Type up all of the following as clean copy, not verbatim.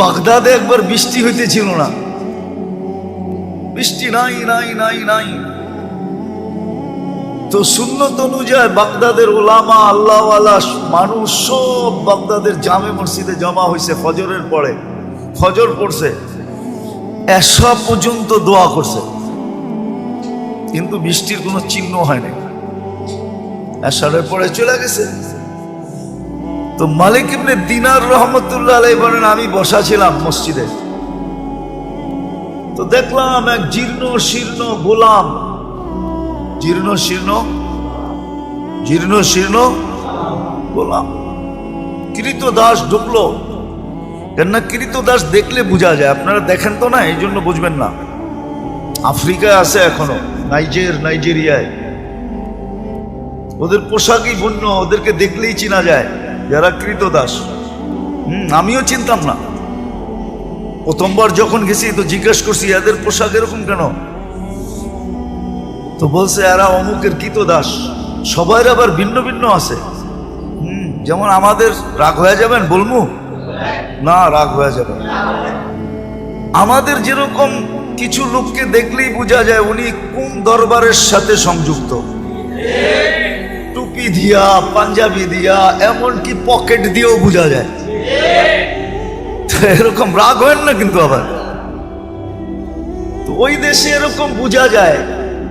বাগদাদে একবার বৃষ্টি হইতেছিল না, বৃষ্টি নাই নাই নাই নাই। তো সুন্নত অনুযায়ী বাগদাদের ওলামা আল্লাহওয়ালা মানুষ সব বাগদাদের জামে মসজিদে জমা হয়েছে। ফজরের পরে, ফজর পড়ছে, এশা পর্যন্ত দোয়া করছে, কিন্তু বৃষ্টির কোনো চিহ্ন হয় না। এশারের পরে চলে গেছে। তো মালিক ইবনে দিনার রহমতুল্লাহ আলাইহি বলেন, আমি বসা ছিলাম মসজিদে, তো দেখলাম এক জীর্ণ শীর্ণ গোলাম, জীর্ণ শীর্ণ গোলাম, কৃতদাস ঢুকলো। কেননা কৃতদাস দেখলে বোঝা যায়, আপনারা দেখেন তো না, এই জন্য বুঝবেন না। আফ্রিকায় আছে এখনো, নাইজেরিয়ায়, ওদের পোশাকই ভিন্ন, ওদেরকে দেখলেই চেনা যায় যারা কৃতদাস। আমিও চিনতাম না, প্রথমবার যখন গেছি তো জিজ্ঞেস করছি এদের পোশাক এরকম কেন, তো বলছে এরা অমুকের কৃতদাস। সবাই আবার ভিন্ন ভিন্ন আছে। যেমন আমাদের, রাগ হয়ে যাবেন বলবো না, রাগ হয়ে যাবে। আমাদের যেরকম কিছু লোককে দেখলেই বোঝা যায় উনি কোন দরবারের সাথে সংযুক্ত, টুপি দিয়া, পাঞ্জাবি দিয়া, এমনকি পকেট দিয়েও বোঝা যায়। এরকম রাগ হয় না কিন্তু আবার, তো ওই দেশে এরকম বোঝা যায়।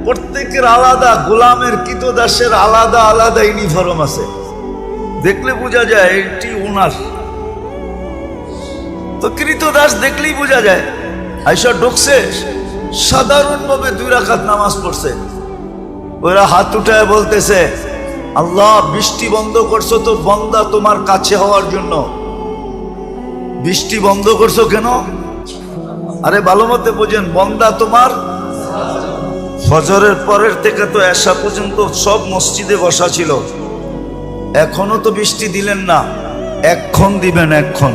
প্রত্যেকের আলাদা, গোলামের কৃতদাসের আলাদা আলাদা ইউনিফর্ম আছে, দেখলে বোঝা যায় এটি ওনার। তো কৃতদাস দেখলেই বোঝা যায়। আইসা ঢুকছে, সাধারণভাবে 2 রাকাত নামাজ পড়ছে। ওরা হাত উঠায় বলতেছে, আল্লাহ বৃষ্টি বন্ধ করছো তো বন্দা তোমার কাছে হওয়ার জন্য। বৃষ্টি বন্ধ করছো কেন? আরে ভালো মতে বোঝেন, বন্দা তোমার। ফজরের পরের থেকে তো এশা পর্যন্ত সব মসজিদে বসা ছিল, এখনো তো বৃষ্টি দিলেন না, এক্ষণ দিবেন, এক্ষণ।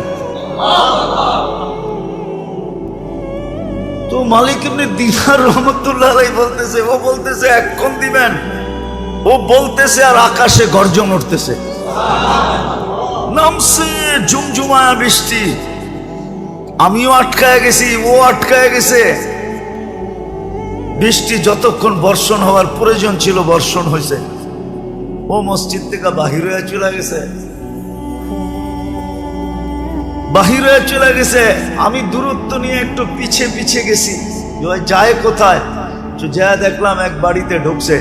তো মালিক ইবনে দিনার রহমতুল্লাহ আলাইহি বলতেছে, ও বলতেছে এক্ষণ দিবেন, ও বলতেছে আর আকাশে গর্জন উঠতেছে, নামছে ঝুমঝুমায়া বৃষ্টি। আমিও আটকায় গেছি, ও আটকায় গেছে। বৃষ্টি যতক্ষণ বর্ষণ হওয়ার প্রয়োজন ছিল বর্ষণ হয়েছে। ও মসজিদ থেকে বাহির হয়ে চলে গেছে, বাহির হয়ে চলে গেছে। আমি দূরত্ব নিয়ে একটু পিছে পিছে গেছি, যায় কোথায়, যা দেখলাম এক বাড়িতে ঢুকছে।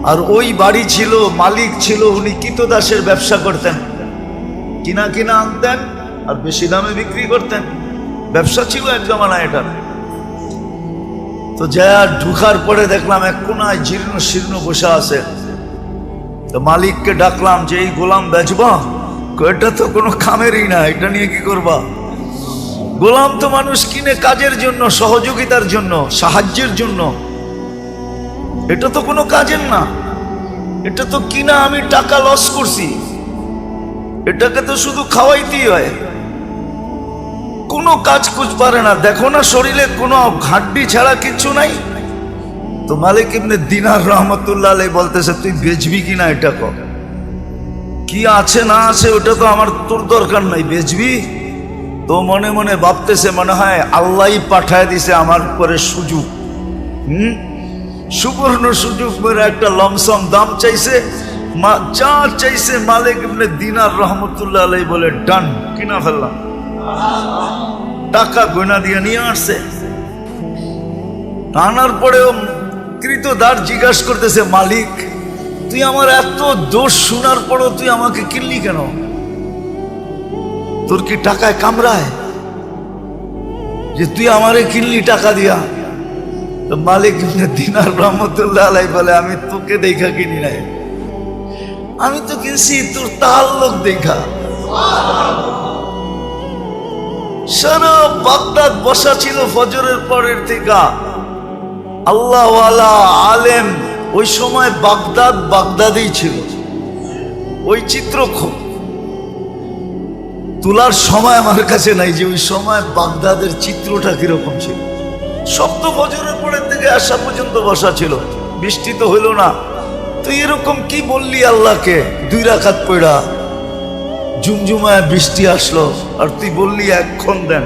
আর ওই বাড়ি ছিল, মালিক ছিল, উনি কৃতদাসের ব্যবসা করতেন, কিনা কিনা আনতেন আর বেশি দামে বিক্রি করতেন, ব্যবসা ছিল এক জমানা এটা। তো যা ঢুকার পরে দেখলাম এক কোনায় জীর্ণ শীর্ণ বসে আছে। তো মালিককে ডাকলাম যে এই গোলাম বেচবা? এটা তো কোনো কামেরই না, এটা নিয়ে কি করবা? গোলাম তো মানুষ কিনে কাজের জন্য, সহযোগিতার জন্য, সাহায্যের জন্য, এটা তো কোনো কাজের না। এটা তো কিনা আমি টাকা লস করছি, এটাকে তো শুধু খাওয়াইতেই হয়, কোনো কাজ কুছ পারে না। দেখো না শরীরে কোনো হাড্ডি ছাড়া কিচ্ছু নাই। তো মালিক ইবনে দিনার রহমতুল্লাহ আলাইহি বলতেছে, তুই বেচবি কিনা এটা কর, কি আছে না আছে ওটা তো আমার তোর দরকার নাই, বেচবি? তো মনে মনে ভাবতেছে, মনে হয় আল্লাহই পাঠায় দিছে আমার উপরে সুযোগ, সুবর্ণ সুযোগ করে একটা লমসম দাম চাইছে, যা চাইছে মালিক ইবনে দিনার রহমতুল্লাহ আলাইহি বলে ডান, কিনা ফেললাম। টাকা গয়না দিয়ে নিয়ে আসছে। আনার পরেও কৃতদাস জিজ্ঞাসা করতেছে, মালিক তুই আমার এত দোষ শোনার পরও তুই আমাকে কিনলি কেন? তোর কি টাকায় কামড়ায় যে তুই আমারে কিনলি টাকা দিয়া? তো মালিক ইবনে দিনার রহমতুল্লাহ আলাইহি বলে, আমি তোকে দেখা কিনি নাই, আমি তো কিনছি তোর তাআল্লুক দেখা। সারা বাগদাদ বসা ছিল ফজরের পরের থেকে আল্লাহওয়ালা আলেম। ওই সময় বাগদাদেই ছিল। ওই চিত্র তোলার সময় আমার কাছে নাই যে ওই সময় বাগদাদের চিত্রটা কিরকম ছিল। সব তো ফজরের পরের থেকে আসা পর্যন্ত বসা ছিল, বৃষ্টি তো হইল না। তুই এরকম কি বললি আল্লাহকে 2 রাকাত পড়া? ঝুমঝুমায় বৃষ্টি আসলো আর তুই বললি এক্ষণ দেন।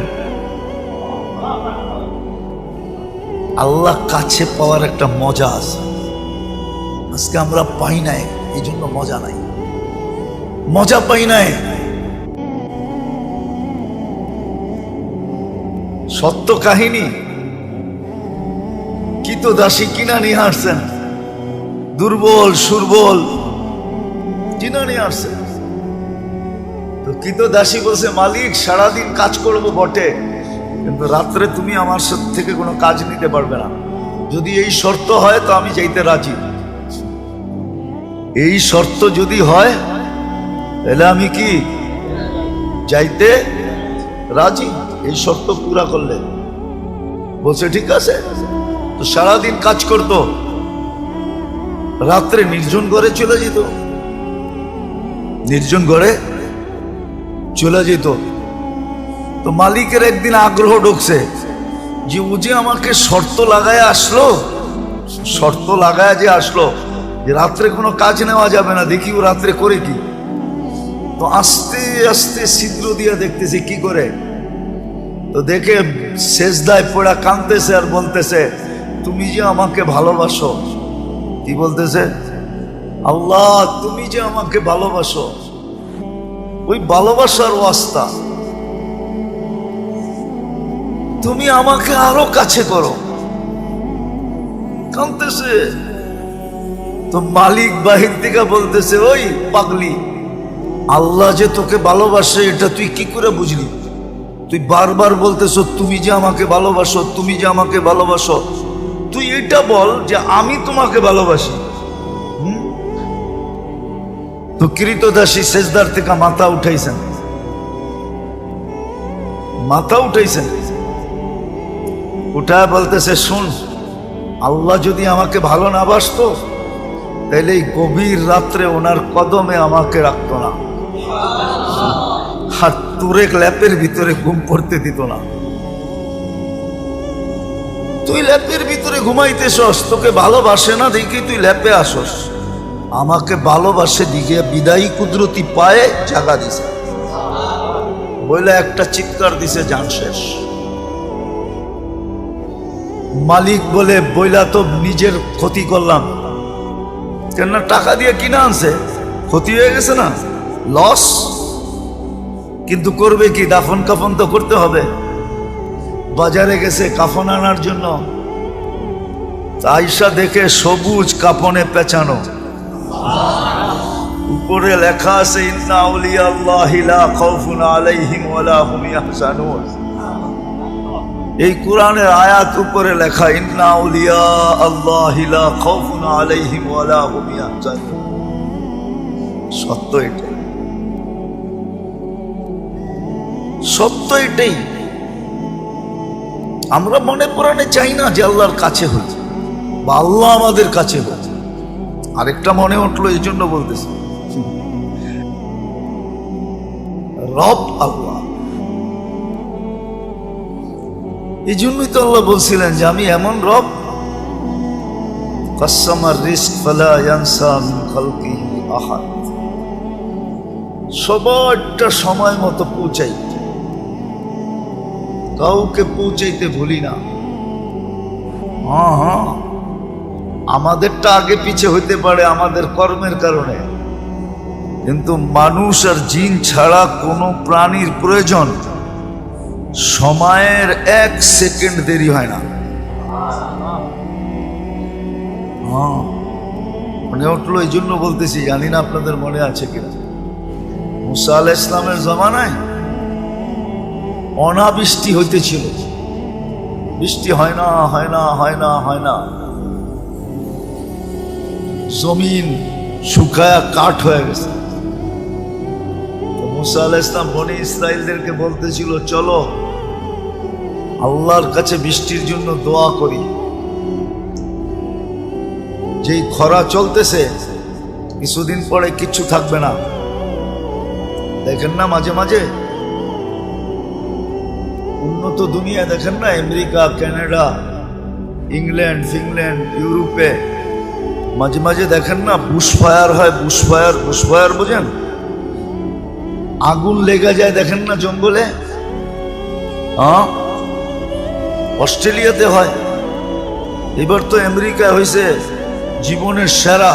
আল্লাহ কাছে পাওয়ার একটা মজা আছে, আজকে আমরা পাই নাই, এই জন্য মজা নাই, মজা পাই নাই। সত্য কাহিনী, কৃতদাসী কিনা নিয়ে আসছেন, দুর্বল সুরবল কিনা নিয়ে আসছেন। তো কৃতদাসী বলছে, মালিক সারাদিন কাজ করবো বটে, কিন্তু রাত্রে তুমি আমার থেকে কোনো কাজ নিতে পারবে না। যদি এই শর্ত হয় তো আমি যাইতে রাজি। এই শর্ত যদি হয় তাহলে আমি কি যাইতে রাজি, এই শর্ত পুরা করলে। বলছে ঠিক আছে। তো সারাদিন কাজ করতো, রাত্রে নির্জন ঘরে চলে যেত, নির্জন ঘরে চলে যেত। তো মালিকের একদিন আগ্রহ ঢুকছে যে ও যে আমাকে শর্ত লাগায় আসলো, শর্ত লাগায় যে আসলো যে রাত্রে কোনো কাজ নেওয়া যাবে না, দেখি ও রাত্রে করে কি। তো আস্তে আস্তে ছিদ্র দিয়ে দেখতেছে কি করে। তো দেখে সেজদায় পড়া কাঁদতেছে আর বলতেছে, তুমি যে আমাকে ভালোবাসো। কি বলতেছে? আল্লাহ তুমি যে আমাকে ভালোবাসো, ওই ভালোবাসার ওয়াস্তা তুমি আমাকে আরো কাছে করো। কাঁদতেছে। তো মালিক বাহির থেকে বলতেছে, ওই পাগলি, আল্লাহ যে তোকে ভালোবাসে এটা তুই কি করে বুঝলি? তুই বারবার বলতেছ তুমি যে আমাকে ভালোবাসো, তুমি যে আমাকে ভালোবাসো, তুই এটা বল যে আমি তোমাকে ভালোবাসি। তো কৃতদাসী সেজদার থেকে মাথা উঠাইছেন, মাথা উঠাইছেন, উঠায় বলতেছে, শুন, আল্লাহ যদি আমাকে ভালো না বাসতো তাহলে এই গভীর রাত্রে ওনার কদমে আমাকে রাখতো না, আর তোরে ল্যাপের ভিতরে ঘুম পড়তে দিত না। তুই ল্যাপের ভিতরে ঘুমাইতেছস, তোকে ভালোবাসে না দেখি তুই ল্যাপে আসস। আমাকে ভালোবাসে দিকে বিদায়ী কুদরতি পায়ে জাগা দিছে, বইলে একটা চিৎকার দিছে, জান শেষ। মালিক বলে, বইলা তো নিজের ক্ষতি করলাম, কেননা টাকা দিয়ে কিনা আনছে, ক্ষতি হয়ে গেছে না, লস। কিন্তু করবে কি, দাফন কাফন তো করতে হবে। বাজারে গেছে কাফন আনার জন্য, আয়সা দেখে সবুজ কাফনে পেঁচানো, উপরে লেখা আছে, ইন্না আউলিয়া আল্লাহি লা খাউফুন আলাইহিম ওয়ালা হুম ইয়াহজানুন। এই কোরআনের আয়াত উপরে লেখা, ইন্না আউলিয়া আল্লাহি লা খাউফুন আলাইহিম ওয়ালা হুম ইয়াহজানুন। সত্য এটাই, সত্য এটাই। আমরা মনে প্রাণে চাই না যে আল্লাহর কাছে হই বা আল্লাহ আমাদের কাছে হই। আরেকটা মনে উঠলো, এই জন্য বলতেছি, রব আল্লাহ। এই জন্যই তো আল্লাহ বলছিলেন যে আমি এমন রব, কাসসামার রিজক ফালা ইয়ানসা মিন খালকিহি আহাদ। সবারটা সময় মতো পৌঁছাই, কাউকে পৌঁছাইতে ভুলি না। হ্যাঁ, আমাদেরটা আগে পিছে হইতে পারে আমাদের কর্মের কারণে, কিন্তু মানুষ আর জিন ছাড়া কোনো প্রাণীর প্রয়োজন সময়ের 1 সেকেন্ড দেরি হয় না। মনে উঠলো, এই জন্য বলতেছি, জানি না আপনাদের মনে আছে কিনা, মুসা আলাইহিস সালামের জমানায় অনাবৃষ্টি হইতেছিল, বৃষ্টি হয় না, হয় না, হয় না, হয় না, জমিন শুকায়া কাঠ হয়ে গেছে। মুসা আলাইহিস সালাম বনি ইসরাইলদেরকে বলতেছিল, চলো আল্লাহর কাছে বৃষ্টির জন্য দোয়া করি। যেই খরা চলতেছে, কিছুদিন পরে কিচ্ছু থাকবে না। দেখেন না মাঝে মাঝে উন্নত দুনিয়া, দেখেন না আমেরিকা, কানাডা, ইংল্যান্ড, ফিনল্যান্ড, ইউরোপে মাঝে মাঝে দেখেন না বুশফায়ার হয়। বুশফায়ার, বুশফায়ার বোঝেন? আগুন লেগে যায় দেখেন না জঙ্গলে, হ্যাঁ অস্ট্রেলিয়াতে হয়, এবার তো আমেরিকা হয়েছে জীবনের সেরা।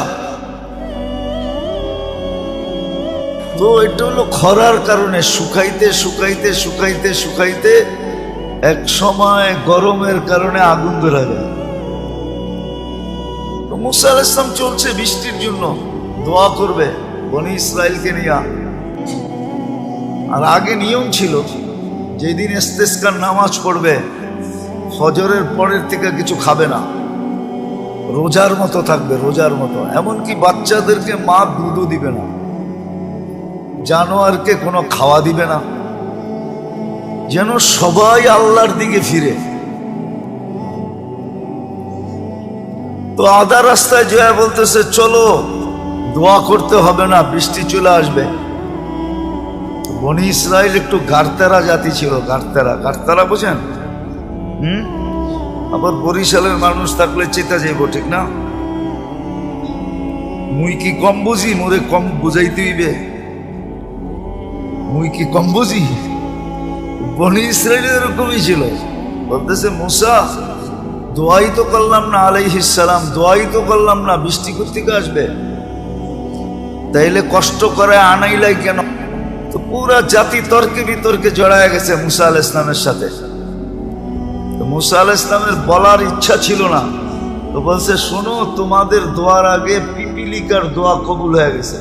তো এটা হলো খরার কারণে, শুকাইতে শুকাইতে শুকাইতে শুকাইতে এক সময় গরমের কারণে আগুন ধরা যায়। তো মুসা আলাইহিস সালাম চলছে বৃষ্টির জন্য, দোয়া করবে বনি ইসরাইলকে নিয়ে। আর আগে নিয়ম ছিল যেদিন ইস্তেসকার নামাজ পড়বে ফজরের পরের থেকে কিছু খাবে না, রোজার মতো থাকবে, রোজার মতো। এমনকি বাচ্চাদেরকে মা দুধও দিবে না, জানোয়ারকে কোনো খাওয়া দিবে না, যেন সবাই আল্লাহর দিকে ফিরে। তো আধা রাস্তায় জয়া বলতেছে চলো দোয়া করতে হবে না, বৃষ্টি চলে আসবে। বনি ইসরাইল একটু গারতারা জাতি ছিল, গারতারা, গারতারা বোঝেন? আবার বরিশালের মানুষ থাকলে চেতা যাইব, ঠিক না? মুই কি কম বুঝি, মোরে কম বুঝাইতে হইবে, মুই কি কম বুঝি? বনি ইসরাইল এরকমই ছিল, বলতেছে মুসা দোয়াই তো করলাম না আলাইহিস সালাম, দোয়াই তো করলাম না, বৃষ্টি কোত্থেকে আসবে? তাইলে কষ্ট করে আনাইলাই কেন? তো পুরা জাতি তর্কে বিতর্কে জড়ায় গেছে মুসা আলাইহিস সালামের সাথে। তো মুসা আলাইহিস সালামের বলার ইচ্ছা ছিল না, তো বলছে শোনো, তোমাদের দোয়ার আগে পিপিলিকার দোয়া কবুল হয়ে গেছে।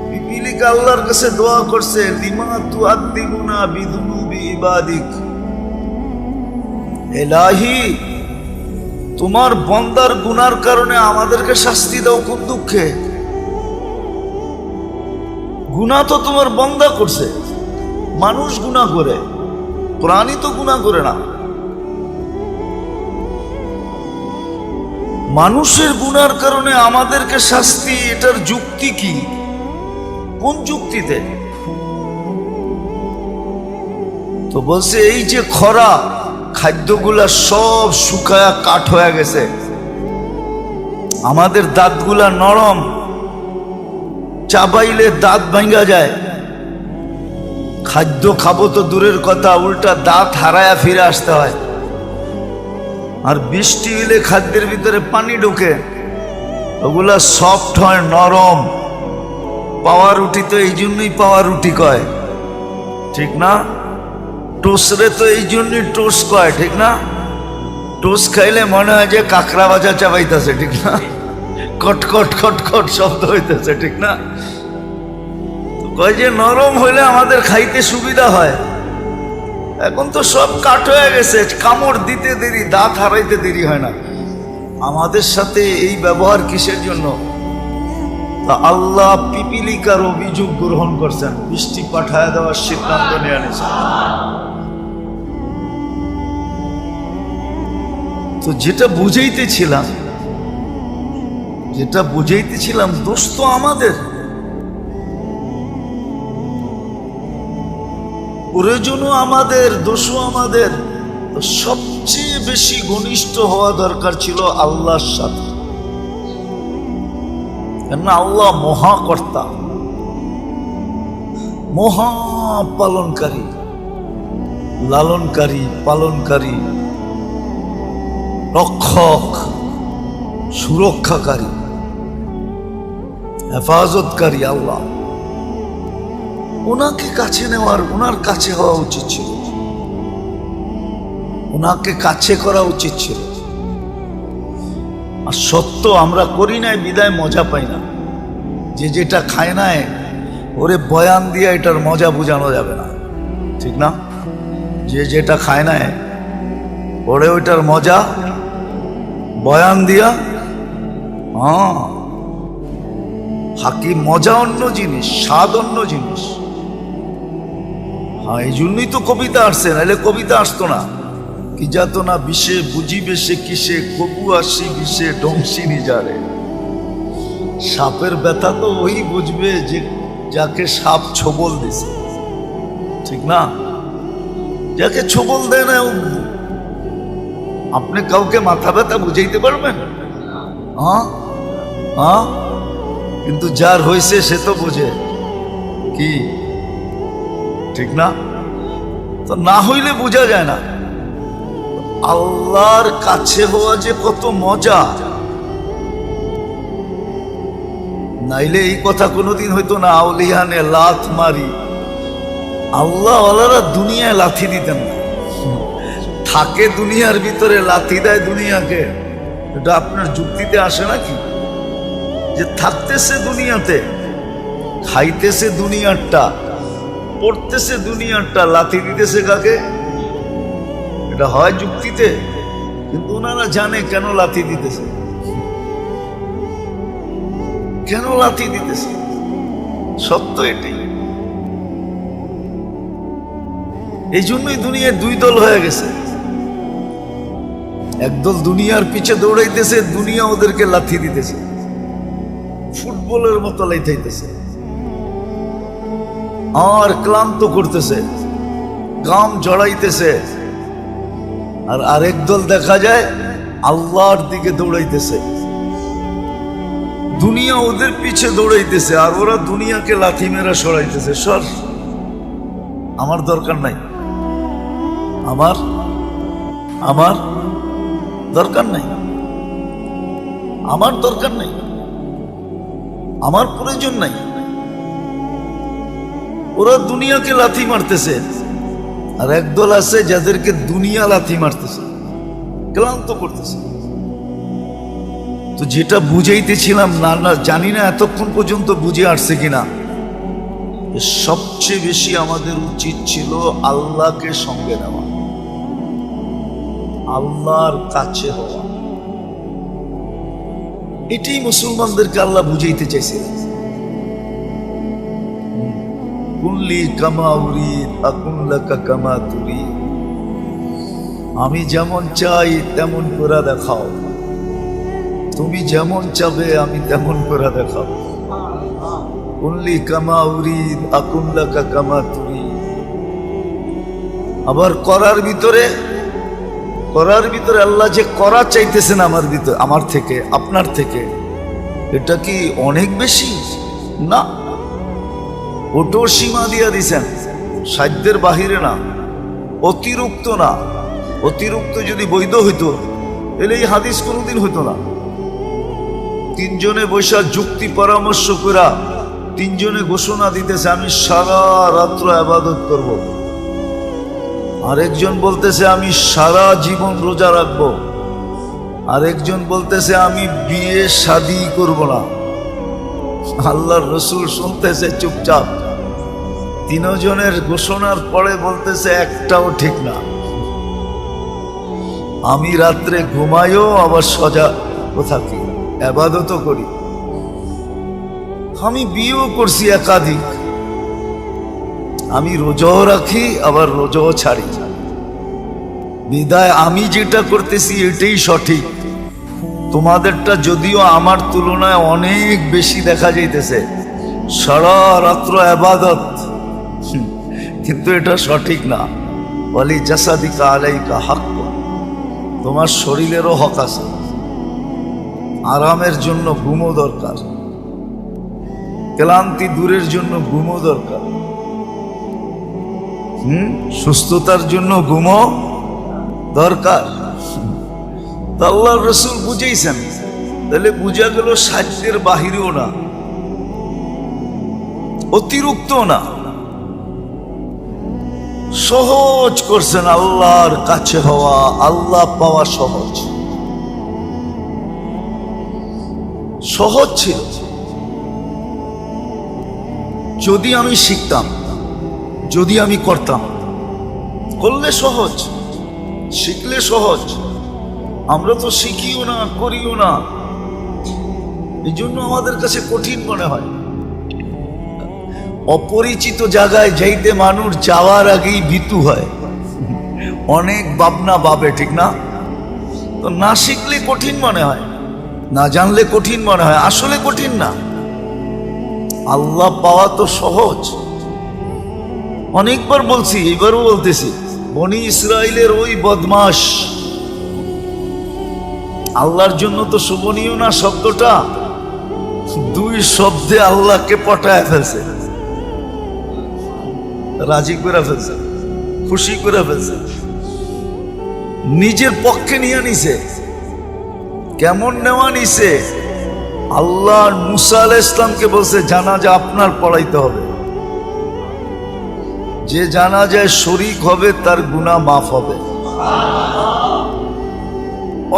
পিপিলিকা আল্লাহর কাছে দোয়া করছে, লিমা তুআদ্দিবুনা বিদুনুবি ইবাদিক, এলাহি তোমার বন্দার গুনার কারণে আমাদেরকে শাস্তি দাও কোন দুঃখে? গুনাহ তো তোমার বন্দা করছে, মানুষ গুনাহ করে, প্রাণী তো গুনাহ করে না। মানুষের গুনার কারণে আমাদেরকে শাস্তি, এটার যুক্তি কি? কোন যুক্তিতে? তো বলছে এই যে খরা, খাদ্যগুলা সব শুকায়া কাঠ হয়ে গেছে, আমাদের দাঁতগুলা নরম, চাবাইলে দাঁত ভাঙ্গা যায়, খাদ্য খাবো তো দূরের কথা, উল্টা দাঁত হারায়া ফিরে আসতে হয়। আর বৃষ্টি হলে খাদ্যের ভিতরে পানি ঢোকে, ওগুলা সফট হয়, নরম। পাওয়া রুটি তো এই জন্যই পাওয়া রুটি কয়, ঠিক না? টোস্টরে তো এই জন্যই টোস্ট কয়, ঠিক না? টোস্ট খাইলে মনে হয় যে কাঁকড়া ভাজা চাবাইতেছে, ঠিক না? কটকট খটখট শব্দ হইতেছে, ঠিক না? কয় যে নরম হইলে আমাদের খাইতে সুবিধা হয়। এখন তো সব কাঠ হয়ে গেছে, কামড় দিতে দেরি, দাঁত হারাইতে দেরি হয় না। আমাদের সাথে এই ব্যবহার কিসের জন্য? তা আল্লাহ পিপিলিকার অভিযোগ গ্রহণ করছেন, বৃষ্টি পাঠায় দেওয়ার সিদ্ধান্ত নিয়ে নিয়েছেন। তো যেটা বুঝাইতেছিলাম দোষ তো আমাদের, প্রয়োজনও আমাদের, দোষও আমাদের। তো সবচেয়ে বেশি ঘনিষ্ঠ হওয়া দরকার ছিল আল্লাহর সাথে, কেননা আল্লাহ মহাকর্তা, মহা পালনকারী, লালনকারী, পালনকারী, রক্ষক, সুরক্ষাকারী, হেফাজতকারী আল্লাহ। ওনাকে কাছে নেওয়ার, ওনার কাছে হওয়া উচিত ছিল, ওনাকে কাছে করা উচিত ছিল। আর সত্য আমরা করি নাই বিদায় মজা পাই না। যে যেটা খায় নাই ওরে বয়ান দিয়ে এটার মজা বোঝানো যাবে না, ঠিক না? যে যেটা খায় নাই ওরে ওইটার মজা বয়ান দিয়া, হাকি মজা অন্য জিনিস, স্বাদ অন্য জিনিস। এই জন্যই তো কবিতা আসছে, নাহলে কবিতা আসতো না। কি যাত না বিষে বুঝিবে সে কিসে, কবু আসি বিষে ডংসি নিজারে। সাপের ব্যথা তো ওই বুঝবে যে যাকে সাপ ছোবল দিছে, ঠিক না? যাকে ছোবল দেয় না, আপনি কাউকে মাথা ব্যথা বুঝাইতে পারবেন? কিন্তু যার হয়েছে সে তো বোঝে। কি ঠিক না? তো না হইলে বোঝা যায় না আল্লাহর কাছে হওয়া যে কত মজা। নাইলে এই কথা কোনোদিন হইতো না। আউলিয়ানে লাথ মারি, আল্লাহ ওয়ালারা দুনিয়ায় লাথি দিতেন না। থাকে দুনিয়ার ভিতরে, লাথি দেয় দুনিয়াকে। এটা আপনার যুক্তিতে আসে নাকি? যে থাকতেছে দুনিয়াতে, খাইতেছে দুনিয়ারটা, পড়তেছে দুনিয়ারটা, লাথি দিতেছে কাকে? এটা হয় যুক্তিতে? কিন্তু ওনারা জানে কেন লাথি দিতেছে, কেন লাথি দিতেছে। সত্য এটাই। এই জন্যই দুনিয়ায় দুই দল হয়ে গেছে। একদল দুনিয়ার পিছে দৌড়াইতেছে, দুনিয়া ওদেরকে লাথি দিতেছে, ফুটবলের মতো লাইতাইতেছে আর ক্লান্ত করতেছে, গাম জড়াইতেছে। আর আরেক দল দেখা যায় আল্লাহর দিকে দৌড়াইতেছে। দুনিয়া ওদের পিছে দৌড়াইতেছে আর ওরা দুনিয়াকে লাথি মেরা সরাইতেছে। সর, আমার দরকার নাই, আমার আমার দরকার নাই, আমার দরকার নাই, আমার প্রয়োজন নাই। ওরা দুনিয়াকে লাথি মারতেছে আর একদল আছে যাদেরকে দুনিয়া লাথি মারতেছে, ক্লান্ত করতেছে। তো যেটা বুঝাইতেছিলাম, না জানি না এতক্ষণ পর্যন্ত বুঝে আসছে কিনা, সবচেয়ে বেশি আমাদের উচিত ছিল আল্লাহকে সঙ্গে নেওয়া, আল্লাহর কাছে হওয়া। এটাই মুসলমানদেরকে আল্লাহ বুঝাইতে চাইছিলেন। কুল্লি কামা উরিদ আকুন লাকা কামা তুরিদ। আমি যেমন চাই তেমন করে দেখাও, তুমি যেমন চাবে আমি তেমন করে দেখাও। কুল্লি কামা উরিদ আকুন লাকা কামা তুরিদ। আবার করার ভিতরে আল্লাহ যে করা চাইতেছেন আমার ভিতরে, আমার থেকে, আপনার থেকে, এটা কি অনেক বেশি? না, ওটো সীমা দিয়া দিছেন, সাধ্যের বাহিরে না, অতিরিক্ত না। অতিরিক্ত যদি বৈধ হইতো তাহলে এই হাদিস কোনোদিন হইতো না। তিনজনে বৈশা যুক্তি পরামর্শ করা, তিনজনে ঘোষণা দিতেছে আমি সারা রাত্র ইবাদত করব। আরেকজন বলতেছে আমি সারা জীবন রোজা রাখবো, আরেকজন বলতেছে আমি বিয়ে শাদী করব না। আল্লাহর রসুল শুনতেছে চুপচাপ। তিনজনের ঘোষণার পরে বলতেছে একটাও ঠিক না। আমি রাত্রে ঘুমাইও আবার সজাগ থাকি, ইবাদতও করি। আমি বিয়েও করছি একাধিক, আমি রোজাও রাখি আবার রোজাও ছাড়ি। বিদায় আমি যেটা করতেছি এটাই সঠিক। তোমাদেরটা যদিও আমার তুলনায় অনেক বেশি দেখা যাইতেছে, সারা রাত্র ইবাদত, কিন্তু এটা সঠিক না। ওয়ালি জাসাদিকা আলাইকা হক, তোমার শরীরেরও হক আছে। আরামের জন্য ঘুমও দরকার, ক্লান্তি দূরের জন্য ঘুমও দরকার, সুস্থতার জন্য ঘুমও দরকার। আল্লাহর রাসূল বুঝাইছেন, তাহলে বুঝা গেল সাধ্যের বাহিরেও না, অতিরিক্ত না, সহজ করছেন। আল্লাহর কাছে হওয়া, আল্লাহ পাওয়া সহজ, সহজ ছিল। যদি আমি শিখতাম, যদি আমি করতাম, করলে সহজ, শিখলে সহজ। আমরা তো শিখিও না, করিও না, এই জন্য আমাদের কাছে কঠিন মনে হয়। অপরিচিত জায়গায় যাইতে মানুষ যাওয়ার আগেই ভীতু হয়, অনেক ভাবনা ভাবে, ঠিক না? তো না শিখলে কঠিন মনে হয়, না জানলে কঠিন মনে হয়। আসলে কঠিন না, আল্লাহ পাওয়া তো সহজ। অনেকবার বলছি, এবারও বলতেছি, বনি ইসরাইলের ওই বদমাশ, আল্লাহর জন্য তো শোভনীয় না শব্দটা, দুই শব্দে আল্লাহকে পটায় ফেলছে। রাজি করে ফেলছে, খুশি করে ফেলছে, নিজের পক্ষে নিয়ে নিছে। কেমন নেওয়া নিছে? আল্লাহ মুসা আলাইহিস সালামকে বলছে জানাজা আপনার পড়াইতে হবে, যে জানাজায় শরীক হবে তার গুনাহ মাফ হবে।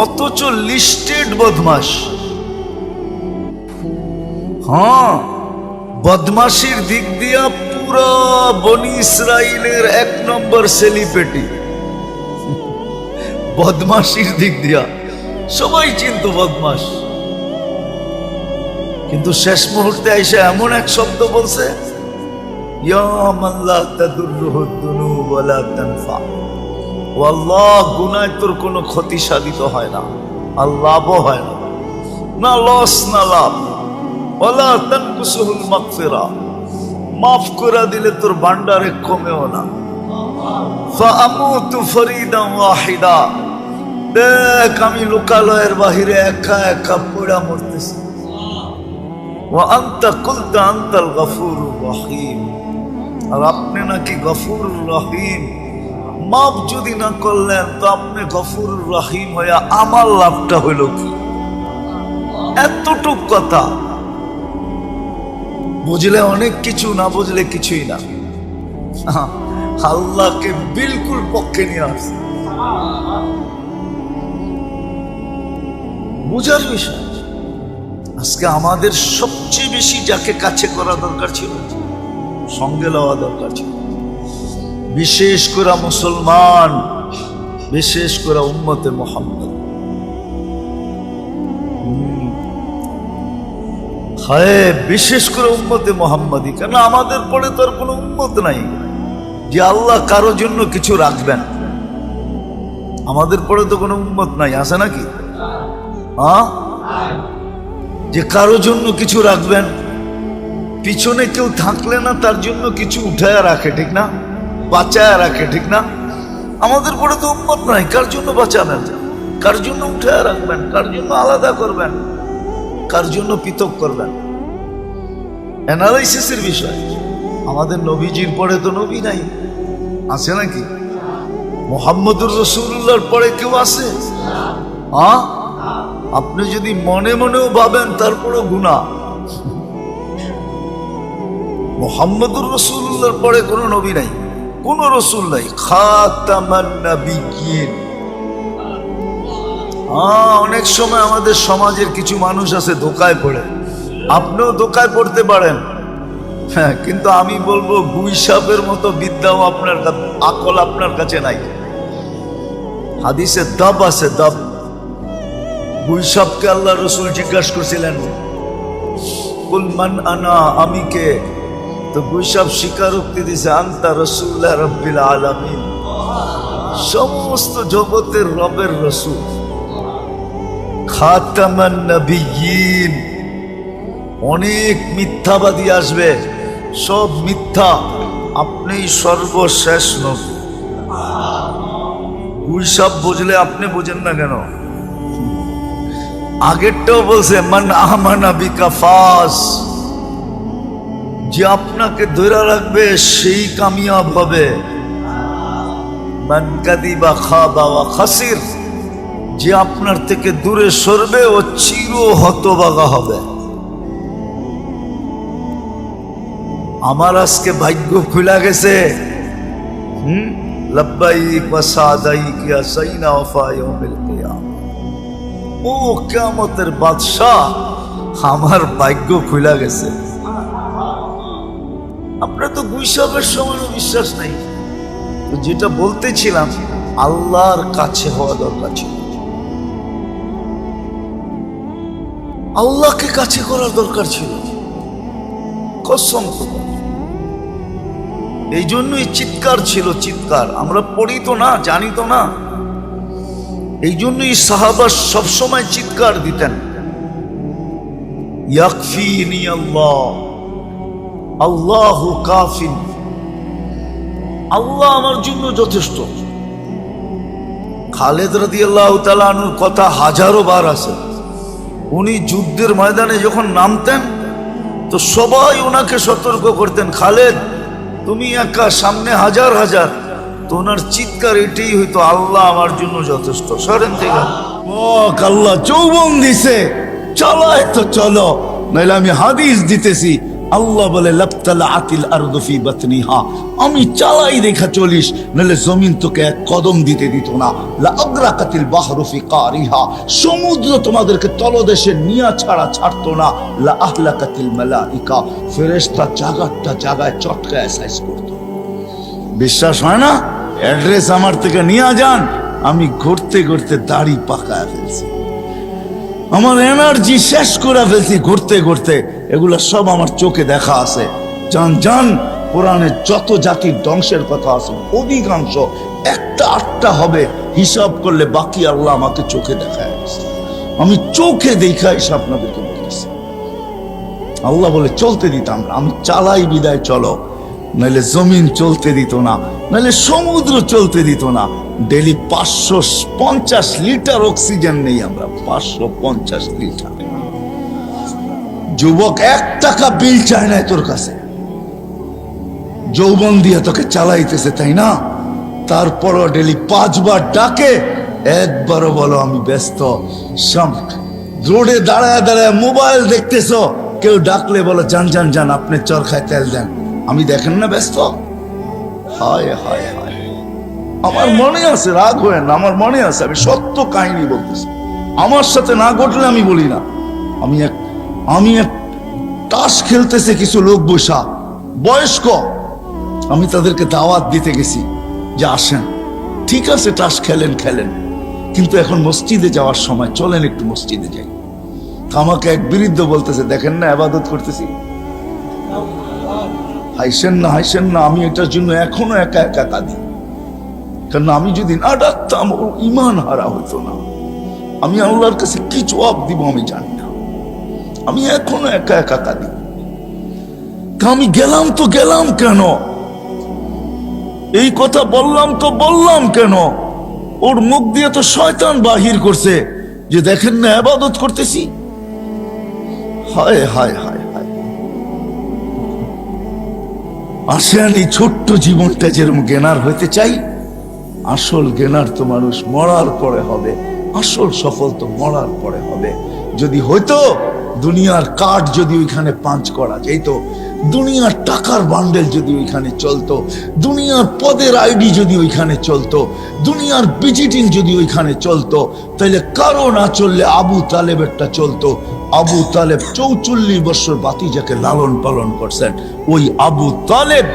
অথচ লিস্টেড বদমাশ, হ্যাঁ, বদমাশির দিক দিয়া পুরো বনি ইসরাইলের 1 নম্বর সেলিব্রিটি। বদমাশির দিক দিয়া সবাই চিনত বদমাশ, কিন্তু শেষ মুহূর্তে আইসা এমন এক শব্দ বলছে, ইয়া মান লা তাদুররুহু যুনুব ওয়া লা তানফা। ও আল্লাহ, গুনাহ তোর কোনো ক্ষতি সাধিত হয় না, আর লাভও হয় না, না লস না লাভ। ওয়ালা তানকুসুহুল মাগফিরা, মাফ করে দিলে তোর ভান্ডারে কমেও না। ফাআমুতু ফরিদান ওয়াহিদা, দেখ আমি লোকালয়ের বাহিরে একা একা পড়া মরতেছি। ওয়া আনতা কুলতা আনতাল গফুরুর রহিম, আর আপনি নাকি গফুরুর রহিম। মাফ যদি না করলেন তো আপনি গফুরুর রহিম হইয়া আমার লাভটা হইল কি? এতটুক কথা বুঝলে অনেক কিছু, না বুঝলে কিছুই না। আল্লাহকে বিলকুল পক্ষে নিয়ে আসছে, বুঝার বিষয়। আজকে আমাদের সবচেয়ে বেশি যাকে কাছে করা দরকার ছিল, সঙ্গে লওয়া দরকার ছিল, বিশেষ করে মুসলমান, বিশেষ করে উম্মতে মুহাম্মদ। হ্যাঁ, বিশেষ করে উম্মতে মুহাম্মাদি। কেন আমাদের পরে তো আর কোনো উম্মত নাই যে আল্লাহ কারো জন্য কিছু রাখবেন। আমাদের পরে তো কোনো উম্মত নাই, আছে নাকি? যে কারো জন্য কিছু রাখবেন, পিছনে কেউ থাকলে না তার জন্য কিছু উঠায় রাখে, ঠিক না? বাঁচায় রাখে, ঠিক না? আমাদের পরে তো উম্মত নাই, কার জন্য বাঁচাবেন, কার জন্য উঠায় রাখবেন, কার জন্য আলাদা করবেন, কার জন্য পৃথক করবেন? অ্যানালাইসিসের বিষয়। আমাদের নবীজির পরে তো নবী নাই, আছে নাকি? মুহাম্মদুর রাসূলুল্লাহর পরে কেউ আছে? আপনি যদি মনে মনেও ভাবেন তারপরেও গুনাহ। মুহাম্মদুর রাসূলুল্লাহর পরে কোনো নবী নাই, কোনো রসুল নাই, খাতামান নাবিয়্যিন। অনেক সময় আমাদের সমাজের কিছু মানুষ আছে ধোকায় পড়ে, আপনিও ধোকায় পড়তে পারেন। হ্যাঁ, কিন্তু আমি বলবো গুই সাপের মতো বিদ্যাও আপনার আকল আপনার কাছে নাই। হাদিসে দব আছে, দব। গুই সাপকে আল্লাহ রসুল জিজ্ঞাসা করছিলেন, কুল মান আনা, আমি কে? তো গুই সাপ স্বীকারোক্তি দিছে, আনতা রাসূলুল্লাহ রাব্বিল আলামিন, সমস্ত জগতের রবের রসুল, খাতামান নাবিয়্যিন। অনেক মিথ্যাবাদী আসবে, সব মিথ্যা, আপনি সর্বশেষ নবী। গুই সাপ বুঝলে আপনি বুঝেন না কেন? আগেরটাও বলছে মান আমানা বিকা ফাস, যে আপনাকে ধরে রাখবে সেই কামিয়াব হবে। মান কাদিবা খাবা ওয়া খাসির, যে আপনার থেকে দূরে সরবে ও চির হতভাগা হবে। আমার আজকে ভাগ্য খুলে গেছে। লাব্বাইক ওয়া সাদাইক ইয়া সাইনা ওয়া ইয়াউমিল কিয়ামah। ও কিয়ামতের বাদশা, আমার ভাগ্য খুলে গেছে। আপনার তো গুই সাপের সমান বিশ্বাস নাই। তো যেটা বলতেছিলাম, আল্লাহর কাছে হওয়া দরকার ছিল, আল্লাহকে কাছে করার দরকার ছিল, কসম। এই জন্যই চিৎকার ছিল, চিৎকার। আমরা পড়ি তো না, জানি তো না। এই জন্যই সাহাবা সবসময় চিৎকার দিতেন, ইয়াকফিনি আল্লাহ, আল্লাহু কাফিন, আল্লাহ আমার জন্য যথেষ্ট। খালেদ রাদিয়াল্লাহু তাআলা আনহুর কথা হাজারো বার আছে। উনি যুদ্ধের ময়দানে যখন নামতেন তো সবাই ওনাকে সতর্ক করতেন, খালেদ তুমি একা, সামনে হাজার হাজার, তো ওনার চিৎকার এটাই হইতো, আল্লাহ আমার জন্য যথেষ্ট, সরেন থেকে। ও আল্লাহ যৌবন দিছে, চলায় তো চলো, নাইলে আমি হাদিস দিতেছি। আল্লাহ বলে লাবতালাআতিল আরদু ফি বাতনিহা, আমি চালাই দেখা চলিস, নাহলে জমিন তোকে এক কদম দিতে দিত না। লা আগরাকাতিল বাহরু ফি কারিহা, সমুদ্র তোমাদেরকে তলদেশে নিয়া ছাড়া ছাড়তো না। লা আহলাকাতিল মালাইকা, ফেরেশতা জায়গাটা জায়গায় চটকায় সাইজ করত। বিশ্বাস হয় না? অ্যাড্রেস আমার থেকে নিয়ে যান, আমি ঘুরতে ঘুরতে দাড়ি পাকায় ফেলছি, আমার এনার্জি শেষ করে ফেলছি ঘুরতে ঘুরতে। এগুলা সব আমার চোখে দেখা আছে। জান জান, কোরআনে যত জাতির ধ্বংসের কথা আছে অধিকাংশ একটা আটটা হবে, হিসাব করলে বাকি আল্লাহ আমাকে চোখে দেখায়, আমি চোখে দেখা হিসাব আপনাদেরকে বলতেছি। আল্লাহ বলে চলতে দিতাম না, আমি চালাই বিদায় চলো, নাহলে জমিন চলতে দিত না, নাহলে সমুদ্র চলতে দিত না। ডেলি 550 লিটার অক্সিজেন নেই আমরা, 550 লিটার। যুবক 1 টাকা বিল চায় না তোর কাছে, যৌবন দিয়ে তোকে চালাইতেছে, তাই না? তারপরও ডেলি 5 বার ডাকে, একবারও বলো আমি ব্যস্ত। রোডে দাঁড়ায় দাঁড়ায় মোবাইল দেখতেছো, কেউ ডাকলে বলো যান যান যান, আপনি চরখায় তেল দেন, আমি দেখেন না ব্যস্ত। হায় হায় হায়, আমার মনে আছে, রাগ হয় না, আমার মনে আছে, আমি সত্য কাহিনী বলতেছি, আমার সাথে না ঘটলে আমি বলি না। আমি এক তাস খেলতেছে কিছু লোক বসা বয়স্ক, আমি তাদেরকে দাওয়াত দিতে গেছি যে আসেন, ঠিক আছে তাস খেলেন খেলেন, কিন্তু এখন মসজিদে যাওয়ার সময় চলেন একটু মসজিদে যাই। আমাকে এক বৃদ্ধ বলতেছে দেখেন না ইবাদত করতেছি, হাইসেন না হাইসেন না, আমি এটার জন্য এখনো একা একা কাঁদি, কারণ আমি যদি না ডাকতাম ওর ইমান হারা হতো না। আমি আল্লাহর কাছে কি জবাব দিব আমি জানি না, আমি এখনো একা একা কাঁদি। আমি গেলাম তো গেলাম কেন, এই কথা বললাম তো বললাম কেন, ওর মুখ দিয়ে তো শয়তান বাহির করছে যে দেখেন না ইবাদত করতেছি। হায় হায় হায় হায়, আসেন এই ছোট্ট জীবনটা যেরকম জ্ঞানার হইতে চাই, আসল জ্ঞানার তো মানুষ মরার পরে হবে, আসল সফল তো মরার পরে হবে। যদি হইতো দুনিয়ার কাঠ যদি ওইখানে পাঞ্চ করা যেত, দুনিয়ার টাকার বান্ডেল যদি ওইখানে চলতো, দুনিয়ার পদের আইডি যদি ওইখানে চলতো, দুনিয়ার ভিজিটিং যদি ওইখানে চলতো, তাহলে কারো না চললে আবু তালেবেরটা চলতো। আবু তালেব 44 বছর বাতিজাকে লালন পালন করছেন, ওই আবু তালেব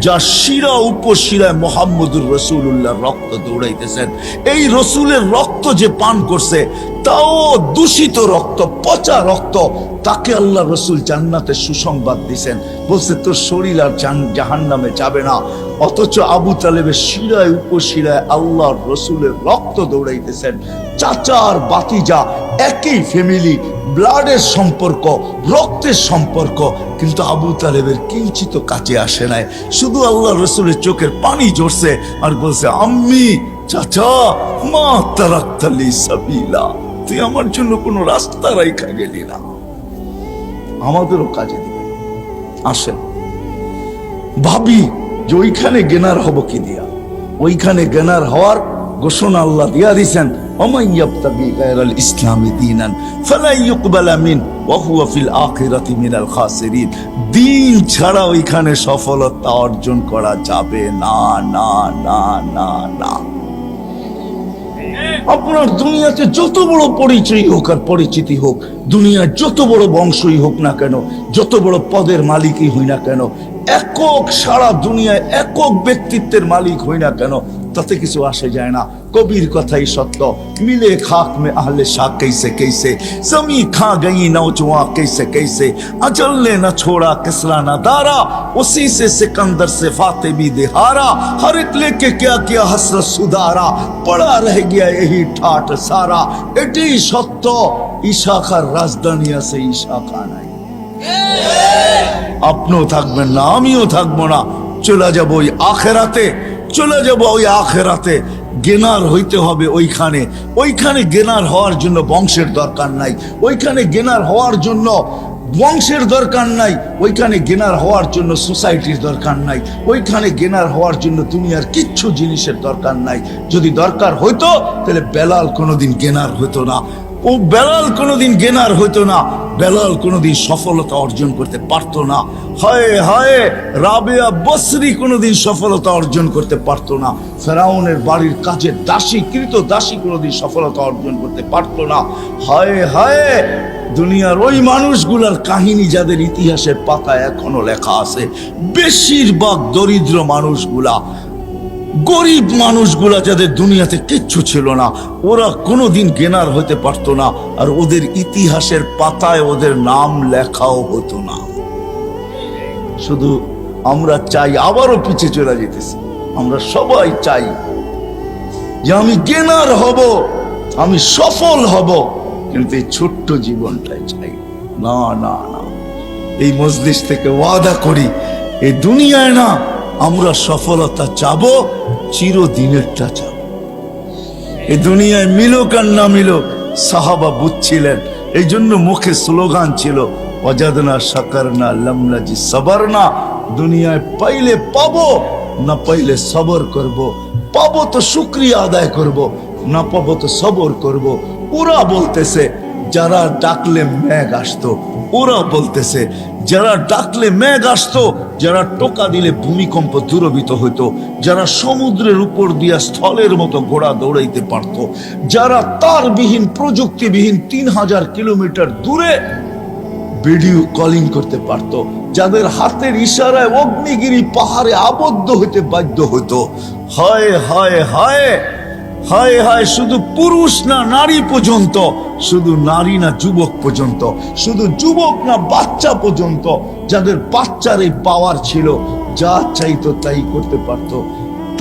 যা শিরা উপশিরায় মোহাম্মদুর রসুল্লাহ রক্ত দৌড়াইতেছেন, এই রসুলের রক্ত যে পান করছে তাও দূষিত রক্ত, পচা রক্ত, তাকে আল্লাহ রসুল জান্নাতে সুসংবাদ দিছেন, বলছে তোর শরীর আর জাহান্নামে যাবে না। অথচ আবু তালেবের শিরায় উপশিরায় আল্লাহর রসুলের রক্ত দৌড়াইতেছেন। চাচা আর বাতিজা একই ফ্যামিলি, ব্লাডের সম্পর্ক, রক্তের সম্পর্ক, কিন্তু আবু তালেবের কিঞ্চিত কাছে আসে নাই, শুধু আল্লাহ রসুলের চোখের পানি ঝরছে আর বলছে আম্মি চাচা মা তারাক্তালি সাবিলা, তুই আমার জন্য কোনো রাস্তা রাইখা গেলি না, আমাদেরও কাজে দিবে। আসেন ভাবি যে ওইখানে জ্ঞানার হব কি দিয়া, ওইখানে জ্ঞানার হওয়ার ঘোষণা আল্লাহ দিয়া দিছেন, ومن يبتغي غير الاسلام دينا فلن يقبل منه وهو في الاخره من الخاسرين। দিন ছাড়া ওইখানে সফলতা অর্জন করা যাবে না, না না না না। আপনার দুনিয়াতে যত বড় পরিচয় হোক আর পরিচিতি হোক, দুনিয়ার যত বড় বংশই হোক না কেন, যত বড় পদের মালিকই হই না কেন, একক সারা দুনিয়ায় একক ব্যক্তিত্বের মালিক হই না কেন, তাতে কিছু আসে যায় না। কবির কথাই সত্য, মিলে খাক মে আহলে শাহ कैसे कैसे, जमी खा गई नौजवान कैसे कैसे, अजल ने न छोड़ा किसरा न दारा, उसी से सिकंदर से फातिमी दिहारा, हर एक लेके क्या किया हसरत सुधारा, पड़ा रह गया यही ठाट सारा। এটাই সত্য, ইশাখার রাজধানী আছে, ইশাখা নাই। আপনিও থাকবেন না, আমিও থাকবো না, চলে যাবো ওই আখেরাতে, চলে যাবো ওই আখেরাতে। জ্ঞানার হইতে হবে ওইখানে, ওইখানে জ্ঞানার হওয়ার জন্য বংশের দরকার নাই, ওইখানে জ্ঞানার হওয়ার জন্য বংশের দরকার নাই, ওইখানে গেনার হওয়ার জন্য সোসাইটির দরকার নাই, ওইখানে গেনার হওয়ার জন্য দুনিয়ার কিচ্ছু জিনিসের দরকার নাই। যদি দরকার হইতো তাহলে বেলাল কোনোদিন গেনার হইতো না, ও বেলাল কোনোদিন গেনার হইতো না, বেলাল কোনোদিন সফলতা অর্জন করতে পারতো না। হায় হায়, রাবেয়া বসরি কোনোদিন সফলতা অর্জন করতে পারতো না। ফেরাউনের বাড়ির কাজের দাসী, কৃত দাসী কোনোদিন সফলতা অর্জন করতে পারতো না। হায় হায়, দুনিয়ার ওই মানুষগুলার কাহিনী যাদের ইতিহাসের পাতায় এখনো লেখা আছে, বেশিরভাগ দরিদ্র মানুষগুলা, গরিব মানুষগুলা, যাদের দুনিয়াতে কিচ্ছু ছিল না, ওরা কোনোদিন গেনার হতে পারতো না, আর ওদের ইতিহাসের পাতায় ওদের নাম লেখাও হতো না। শুধু আমরা চাই, আবারও পিছিয়ে চলে যেতেছি, আমরা সবাই চাই যে আমি গেনার হব, আমি সফল হব, কিন্তু এই ছোট্ট জীবনটাই চাই না। না না, এই মজলিস থেকে ওয়াদা করি, এই দুনিয়ায় না আমরা সফলতা চাবো, চিরদিনেরটা চাবো। এই দুনিয়ায় মিলুক আর না মিলুক, সাহাবা বুঝছিলেন, এই জন্য মুখে স্লোগান ছিল ওয়াজাদনা শাকারনা লামনাজি সাবারনা। দুনিয়ায় পাইলে পাবো, না পাইলে সবর করব। পাবো তো শুকরিয়া আদায় করব, না পাবো তো সবর করব। ওরা বলতেছে যারা ডাকলে মেঘ আসতো, ওরা বলতেছে যারা ডাকলে মেঘ আসতো, যারা টোকা দিলে ভূমিকম্প দূরভীত হইতো, যারা সমুদ্রের উপর দিয়া স্থলের মতো ঘোড়া দৌড়াইতে পারত, যারা তারবিহীন প্রযুক্তিবিহীন 3000 কিলোমিটার দূরে ভিডিও কলিং করতে পারত, যাদের হাতের ইশারায় অগ্নিগিরি পাহাড়ে আবদ্ধ হইতে বাধ্য হইতো। হায় হায় হায় হায় হায়, শুধু পুরুষ না নারী পর্যন্ত, শুধু নারী না যুবক পর্যন্ত, শুধু যুবক না বাচ্চা পর্যন্ত, যাদের বাচ্চার এই পাওয়ার ছিল, যা চাইতো তাই করতে পারতো,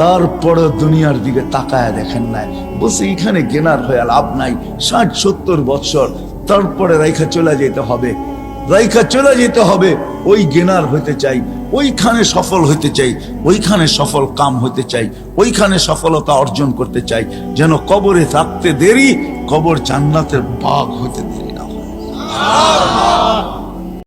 তারপরে দুনিয়ার দিকে তাকায় দেখেন নাই, বলছে এখানে গেনার হয়ে লাভ নাই, 60-70 বছর তারপরে রাইখা চলে যেতে হবে, রাইখা চলে যেতে হবে। ওই গেনার হইতে চাই, ওইখানে সফল হইতে চাই, ওইখানে সফল কাম হইতে চাই, ওইখানে সফলতা অর্জন করতে চাই, যেন কবরে থাকতে দেরি, কবর জান্নাতের বাগ হইতে দেরি না হয়।